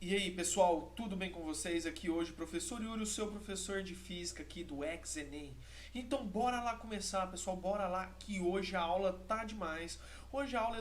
E aí, pessoal, tudo bem com vocês? Aqui hoje, professor Yuri, o seu professor de física aqui do Enem. Então, bora lá começar, pessoal, bora lá que hoje a aula tá demais. Hoje a aula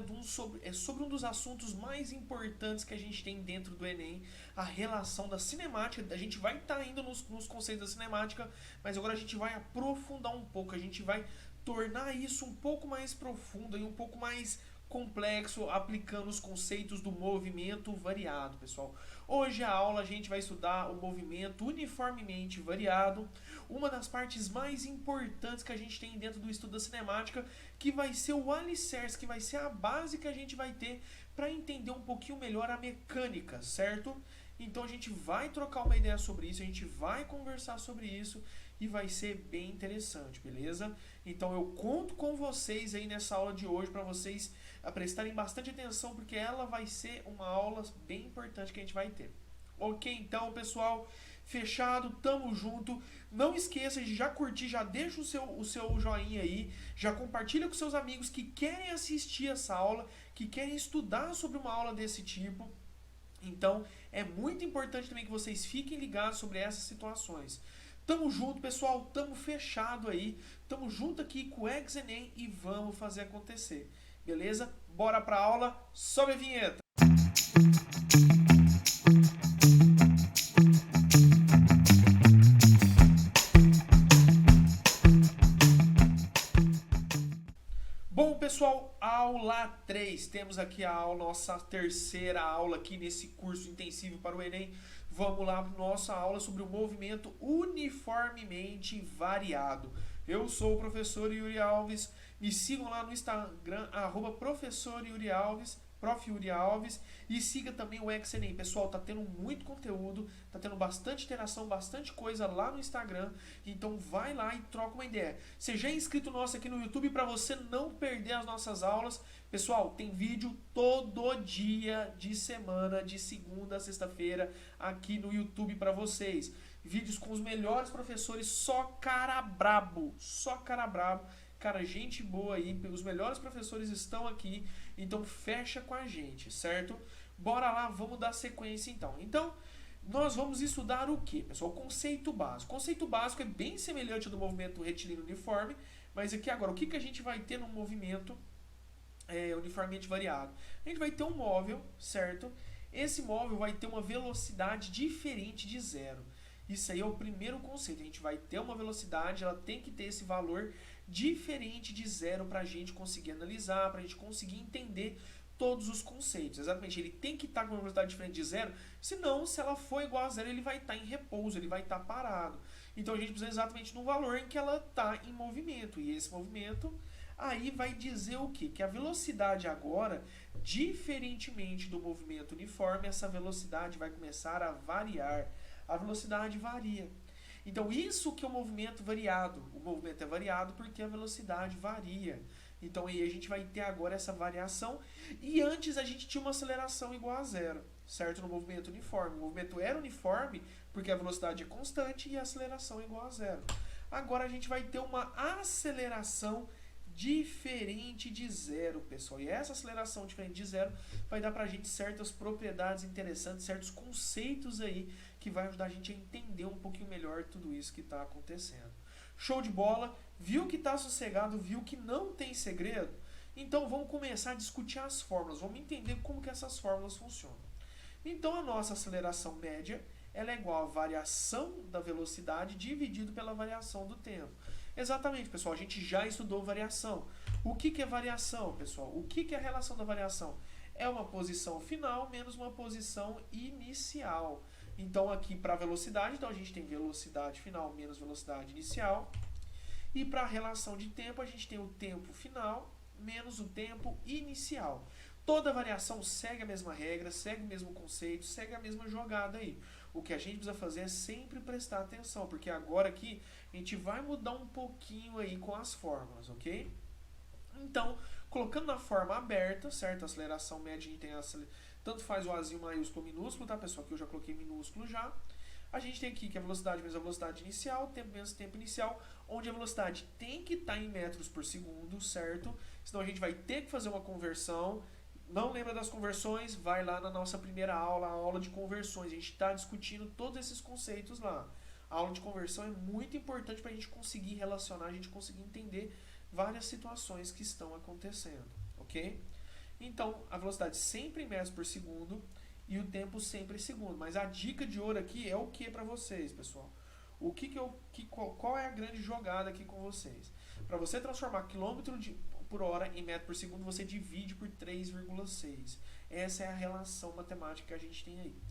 é sobre um dos assuntos mais importantes que a gente tem dentro do Enem, a relação da cinemática. A gente vai estar indo nos conceitos da cinemática, mas agora a gente vai aprofundar um pouco, a gente vai tornar isso um pouco mais profundo e um pouco mais complexo, aplicando os conceitos do movimento variado, pessoal. Hoje a aula a gente vai estudar o movimento uniformemente variado, uma das partes mais importantes que a gente tem dentro do estudo da cinemática, que vai ser o alicerce, que vai ser a base que a gente vai ter para entender um pouquinho melhor a mecânica, certo? Então a gente vai trocar uma ideia sobre isso, a gente vai conversar sobre isso e vai ser bem interessante, beleza? Então eu conto com vocês aí nessa aula de hoje para vocês prestarem bastante atenção, porque ela vai ser uma aula bem importante que a gente vai ter. Ok, então pessoal, fechado, tamo junto. Não esqueça de já curtir, já deixa o seu joinha aí, já compartilha com seus amigos que querem assistir essa aula, que querem estudar sobre uma aula desse tipo. Então é muito importante também que vocês fiquem ligados sobre essas situações. Tamo junto, pessoal, tamo fechado aí, tamo junto aqui com o Enem e vamos fazer acontecer. Beleza? Bora pra aula, sobe a vinheta! Bom, pessoal, aula 3. Temos aqui a aula, nossa terceira aula aqui nesse curso intensivo para o Enem. Vamos lá para nossa aula sobre o movimento uniformemente variado. Eu sou o professor Yuri Alves. Me sigam lá no Instagram, professor Yuri Alves, Prof. Yuri Alves, e siga também o Enem. Pessoal, tá tendo muito conteúdo, tá tendo bastante interação, bastante coisa lá no Instagram, então vai lá e troca uma ideia. Seja inscrito nosso aqui no YouTube para você não perder as nossas aulas. Pessoal, tem vídeo todo dia de semana, de segunda a sexta-feira, aqui no YouTube para vocês. Vídeos com os melhores professores, só cara brabo, cara, gente boa aí, os melhores professores estão aqui, então fecha com a gente, certo? Bora lá, vamos dar sequência então. Então, nós vamos estudar o que, pessoal? Conceito básico. Conceito básico é bem semelhante ao do movimento retilíneo uniforme, mas aqui agora, o que a gente vai ter no movimento uniformemente variado? A gente vai ter um móvel, certo? Esse móvel vai ter uma velocidade diferente de zero. Isso aí é o primeiro conceito. A gente vai ter uma velocidade, ela tem que ter esse valor diferente de zero para a gente conseguir analisar, para a gente conseguir entender todos os conceitos. Exatamente, ele tem que estar com uma velocidade diferente de zero, senão, se ela for igual a zero, ele vai estar em repouso, ele vai estar parado. Então a gente precisa exatamente do valor em que ela está em movimento. E esse movimento aí vai dizer o quê? Que a velocidade agora, diferentemente do movimento uniforme, essa velocidade vai começar a variar. A velocidade varia. Então, isso que é o movimento variado. O movimento é variado porque a velocidade varia. Então, aí a gente vai ter agora essa variação. E antes a gente tinha uma aceleração igual a zero, certo? No movimento uniforme. O movimento era uniforme porque a velocidade é constante e a aceleração é igual a zero. Agora a gente vai ter uma aceleração diferente de zero, pessoal. E essa aceleração diferente de zero vai dar pra gente certas propriedades interessantes, certos conceitos aí que vai ajudar a gente a entender um pouquinho melhor tudo isso que está acontecendo. Show de bola? Viu que está sossegado? Viu que não tem segredo? Então vamos começar a discutir as fórmulas. Vamos entender como que essas fórmulas funcionam. Então a nossa aceleração média ela é igual à variação da velocidade dividido pela variação do tempo. Exatamente, pessoal, a gente já estudou variação. O que é variação, pessoal? O que é a relação da variação? É uma posição final menos uma posição inicial. Então aqui para a velocidade, então a gente tem velocidade final menos velocidade inicial. E para a relação de tempo, a gente tem o tempo final menos o tempo inicial. Toda variação segue a mesma regra, segue o mesmo conceito, segue a mesma jogada aí. O que a gente precisa fazer é sempre prestar atenção, porque agora aqui a gente vai mudar um pouquinho aí com as fórmulas, ok? Então, colocando na forma aberta, certo? A aceleração média, a gente tem tanto faz o Azinho maiúsculo ou minúsculo, tá, pessoal? Aqui eu já coloquei minúsculo já. A gente tem aqui que a velocidade menos a velocidade inicial, tempo menos tempo inicial, onde a velocidade tem que estar em metros por segundo, certo? Senão a gente vai ter que fazer uma conversão Não lembra das conversões? Vai lá na nossa primeira aula, a aula de conversões. A gente está discutindo todos esses conceitos lá. A aula de conversão é muito importante para a gente conseguir relacionar, a gente conseguir entender várias situações que estão acontecendo, ok? Então, a velocidade sempre em metros por segundo e o tempo sempre em segundo. Mas a dica de ouro aqui é o que para vocês, pessoal? Qual é a grande jogada aqui com vocês? Para você transformar quilômetro por hora em metro por segundo, você divide por 3,6. Essa é a relação matemática que a gente tem aí.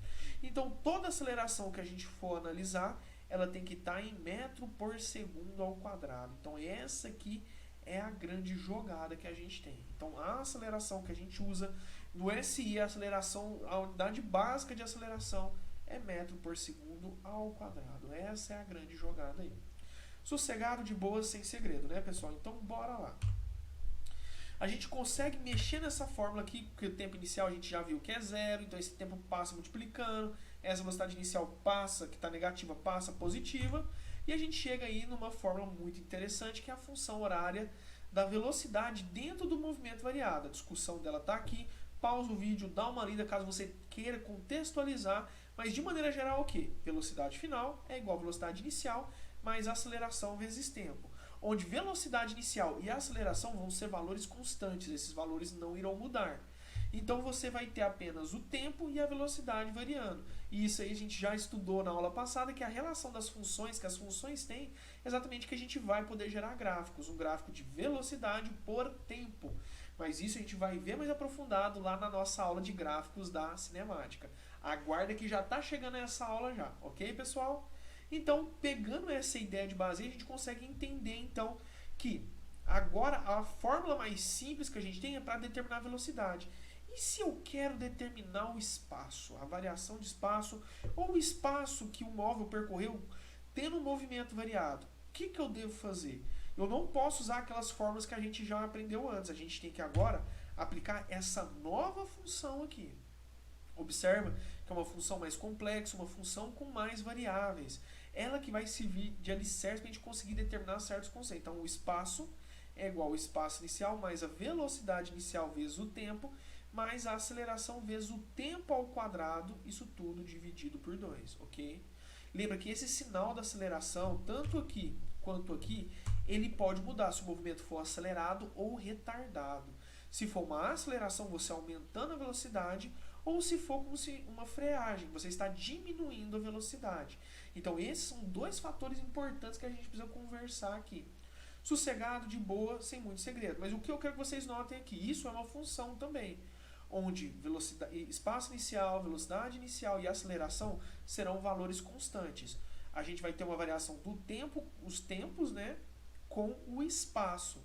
Então, toda aceleração que a gente for analisar, ela tem que estar em metro por segundo ao quadrado. Então, essa aqui é a grande jogada que a gente tem. Então, a aceleração que a gente usa no SI, a aceleração, a unidade básica de aceleração é metro por segundo ao quadrado. Essa é a grande jogada aí. Sossegado, de boa, sem segredo, né, pessoal? Então, bora lá. A gente consegue mexer nessa fórmula aqui, porque o tempo inicial a gente já viu que é zero, então esse tempo passa multiplicando, essa velocidade inicial passa, que está negativa, passa positiva, e a gente chega aí numa fórmula muito interessante, que é a função horária da velocidade dentro do movimento variado. A discussão dela está aqui, pausa o vídeo, dá uma lida caso você queira contextualizar, mas de maneira geral o quê? Velocidade final é igual a velocidade inicial, mais aceleração vezes tempo. Onde velocidade inicial e aceleração vão ser valores constantes, esses valores não irão mudar. Então você vai ter apenas o tempo e a velocidade variando. E isso aí a gente já estudou na aula passada, que é a relação das funções, que as funções têm, exatamente que a gente vai poder gerar gráficos, um gráfico de velocidade por tempo. Mas isso a gente vai ver mais aprofundado lá na nossa aula de gráficos da cinemática. Aguarda que já está chegando essa aula já, ok, pessoal? Então, pegando essa ideia de base, a gente consegue entender, então, que agora a fórmula mais simples que a gente tem é para determinar a velocidade. E se eu quero determinar o espaço, a variação de espaço, ou o espaço que o móvel percorreu tendo um movimento variado, o que eu devo fazer? Eu não posso usar aquelas fórmulas que a gente já aprendeu antes. A gente tem que agora aplicar essa nova função aqui. Observa que é uma função mais complexa, uma função com mais variáveis. Ela que vai servir de alicerce para a gente conseguir determinar certos conceitos. Então, o espaço é igual ao espaço inicial mais a velocidade inicial vezes o tempo, mais a aceleração vezes o tempo ao quadrado, isso tudo dividido por 2, ok? Lembra que esse sinal da aceleração, tanto aqui quanto aqui, ele pode mudar se o movimento for acelerado ou retardado. Se for uma aceleração, você aumentando a velocidade, ou se for como se uma freagem, você está diminuindo a velocidade. Então, esses são dois fatores importantes que a gente precisa conversar aqui. Sossegado, de boa, sem muito segredo. Mas o que eu quero que vocês notem aqui, isso é uma função também, onde espaço inicial, velocidade inicial e aceleração serão valores constantes. A gente vai ter uma variação do tempo, os tempos, né, com o espaço.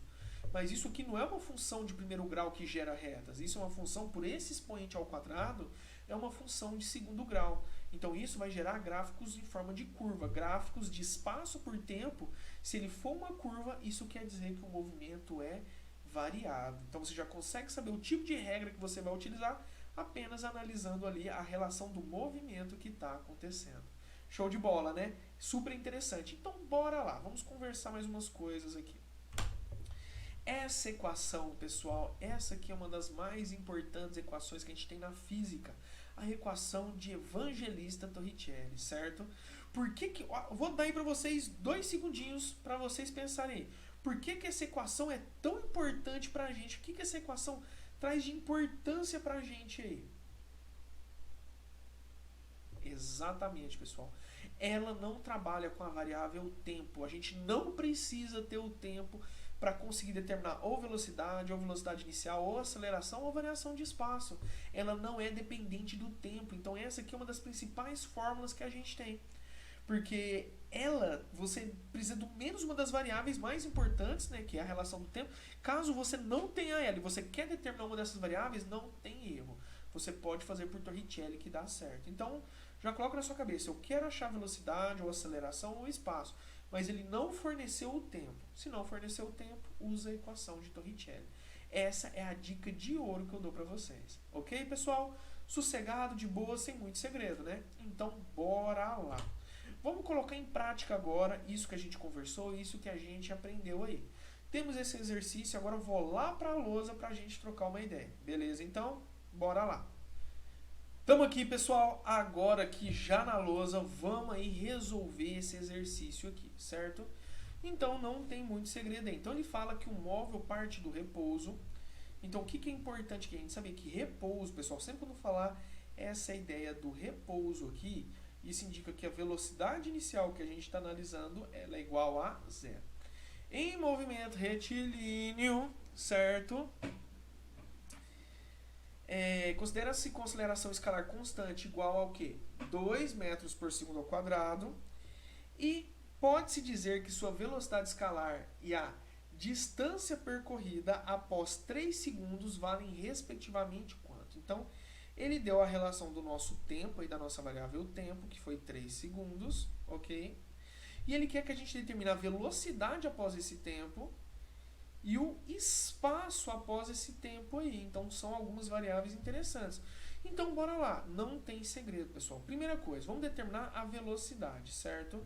Mas isso aqui não é uma função de primeiro grau que gera retas. Isso é uma função por esse expoente ao quadrado, é uma função de segundo grau. Então isso vai gerar gráficos em forma de curva, gráficos de espaço por tempo. Se ele for uma curva, isso quer dizer que o movimento é variado. Então você já consegue saber o tipo de regra que você vai utilizar apenas analisando ali a relação do movimento que está acontecendo. Show de bola, né? Super interessante. Então bora lá, vamos conversar mais umas coisas aqui. Essa equação, pessoal, essa aqui é uma das mais importantes equações que a gente tem na física. A equação de Evangelista Torricelli, certo? Por que que... Vou dar aí para vocês 2 segundinhos para vocês pensarem aí. Por que que essa equação é tão importante para a gente? O que que essa equação traz de importância para a gente aí? Exatamente, pessoal. Ela não trabalha com a variável tempo. A gente não precisa ter o tempo para conseguir determinar ou velocidade inicial, ou aceleração, ou variação de espaço. Ela não é dependente do tempo. Então essa aqui é uma das principais fórmulas que a gente tem. Porque você precisa do menos uma das variáveis mais importantes, né, que é a relação do tempo. Caso você não tenha ela e você quer determinar uma dessas variáveis, não tem erro. Você pode fazer por Torricelli que dá certo. Então, já coloca na sua cabeça, eu quero achar velocidade, ou aceleração, ou espaço. Mas ele não forneceu o tempo. Se não forneceu o tempo, usa a equação de Torricelli. Essa é a dica de ouro que eu dou para vocês. Ok, pessoal? Sossegado, de boa, sem muito segredo, né? Então, bora lá. Vamos colocar em prática agora isso que a gente conversou, isso que a gente aprendeu aí. Temos esse exercício, agora eu vou lá para a lousa para a gente trocar uma ideia. Beleza? Então, bora lá. Estamos aqui, pessoal, agora aqui já na lousa, vamos aí resolver esse exercício aqui, certo? Então, não tem muito segredo aí. Então, ele fala que o móvel parte do repouso. Então, o que é importante que a gente saber? Que repouso, pessoal, sempre quando falar essa ideia do repouso aqui, isso indica que a velocidade inicial que a gente está analisando, ela é igual a zero. Em movimento retilíneo, certo? Considera-se com aceleração escalar constante igual ao quê? 2 metros por segundo ao quadrado. E pode-se dizer que sua velocidade escalar e a distância percorrida após 3 segundos valem respectivamente quanto? Então, ele deu a relação do nosso tempo, aí da nossa variável tempo, que foi 3 segundos, ok? E ele quer que a gente determine a velocidade após esse tempo e o espaço após esse tempo aí. Então, são algumas variáveis interessantes. Então, bora lá. Não tem segredo, pessoal. Primeira coisa, vamos determinar a velocidade, certo?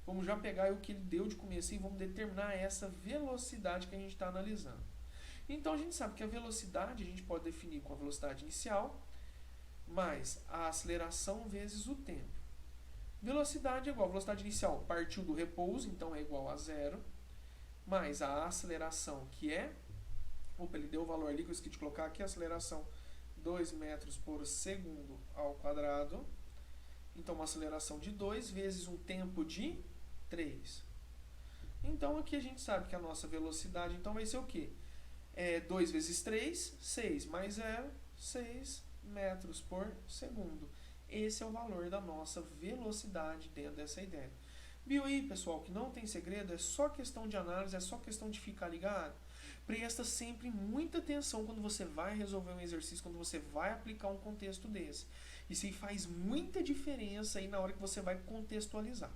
Vamos já pegar o que ele deu de começo e vamos determinar essa velocidade que a gente está analisando. Então, a gente sabe que a velocidade a gente pode definir com a velocidade inicial mais a aceleração vezes o tempo. Velocidade é igual a velocidade inicial partiu do repouso, então é igual a zero, mais a aceleração, que é, ele deu o valor ali que eu esqueci de colocar aqui, a aceleração 2 metros por segundo ao quadrado, então uma aceleração de 2 vezes um tempo de 3. Então aqui a gente sabe que a nossa velocidade então vai ser o quê? 2 vezes 3, 6, mais 0, 6 metros por segundo. Esse é o valor da nossa velocidade dentro dessa ideia. Viu aí, pessoal, que não tem segredo, é só questão de análise, é só questão de ficar ligado. Presta sempre muita atenção quando você vai resolver um exercício, quando você vai aplicar um contexto desse. Isso aí faz muita diferença aí na hora que você vai contextualizar.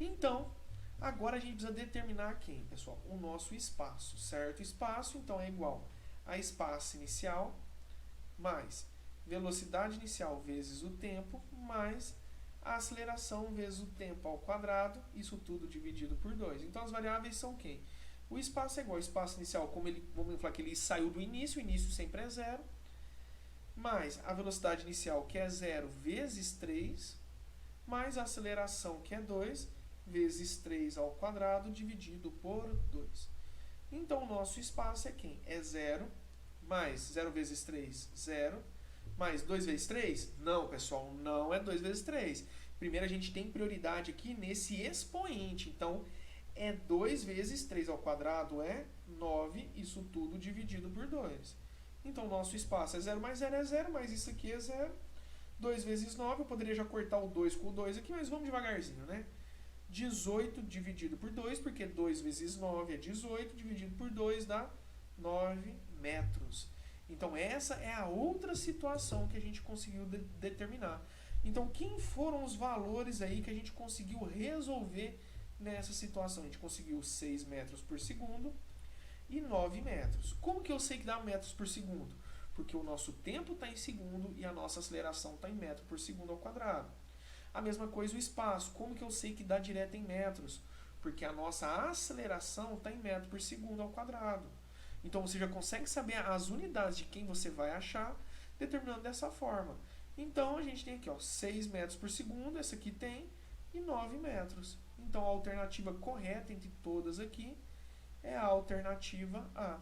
Então, agora a gente precisa determinar quem, pessoal? O nosso espaço, certo? Espaço, então, é igual a espaço inicial mais velocidade inicial vezes o tempo, mais a aceleração vezes o tempo ao quadrado, isso tudo dividido por 2. Então, as variáveis são quem? O espaço é igual ao espaço inicial, como ele, vamos falar que ele saiu do início, o início sempre é zero, mais a velocidade inicial, que é 0 vezes 3, mais a aceleração, que é 2, vezes 3 ao quadrado, dividido por 2. Então, o nosso espaço é quem? É 0, mais 0 vezes 3, 0, mais 2 vezes 3? Não, pessoal, não é 2 vezes 3. Primeiro, a gente tem prioridade aqui nesse expoente. Então, é 2 vezes 3 ao quadrado é 9, isso tudo dividido por 2. Então, nosso espaço é 0 mais 0 é 0, mas isso aqui é 0. 2 vezes 9, eu poderia já cortar o 2 com o 2 aqui, mas vamos devagarzinho, né? 18 dividido por 2, porque 2 vezes 9 é 18, dividido por 2 dá 9 metros. Então, essa é a outra situação que a gente conseguiu determinar. Então, quem foram os valores aí que a gente conseguiu resolver nessa situação? A gente conseguiu 6 metros por segundo e 9 metros. Como que eu sei que dá metros por segundo? Porque o nosso tempo está em segundo e a nossa aceleração está em metro por segundo ao quadrado. A mesma coisa o espaço. Como que eu sei que dá direto em metros? Porque a nossa aceleração está em metro por segundo ao quadrado. Então, você já consegue saber as unidades de quem você vai achar, determinando dessa forma. Então, a gente tem aqui, ó, 6 metros por segundo, essa aqui tem, e 9 metros. Então, a alternativa correta entre todas aqui é a alternativa A.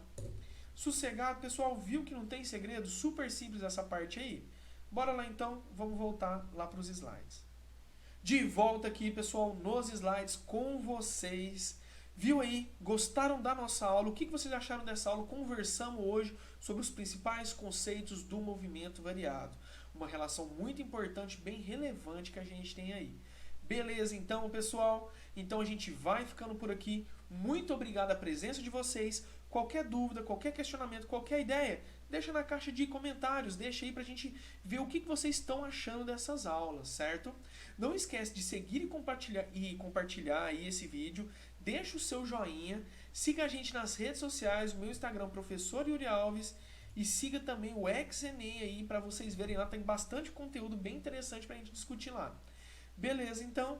Sossegado, pessoal, viu que não tem segredo? Super simples essa parte aí. Bora lá, então, vamos voltar lá para os slides. De volta aqui, pessoal, nos slides com vocês. Viu aí? Gostaram da nossa aula? O que vocês acharam dessa aula? Conversamos hoje sobre os principais conceitos do movimento variado. Uma relação muito importante, bem relevante que a gente tem aí. Beleza, então, pessoal? Então, a gente vai ficando por aqui. Muito obrigado a presença de vocês. Qualquer dúvida, qualquer questionamento, qualquer ideia, deixa na caixa de comentários. Deixa aí pra gente ver o que vocês estão achando dessas aulas, certo? Não esquece de seguir e compartilhar aí esse vídeo. Deixa o seu joinha, siga a gente nas redes sociais, o meu Instagram, Professor Yuri Alves, e siga também o XENEM aí para vocês verem lá, tem bastante conteúdo bem interessante para a gente discutir lá. Beleza, então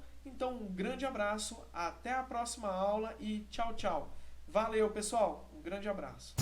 um grande abraço, até a próxima aula e tchau, tchau. Valeu, pessoal. Um grande abraço.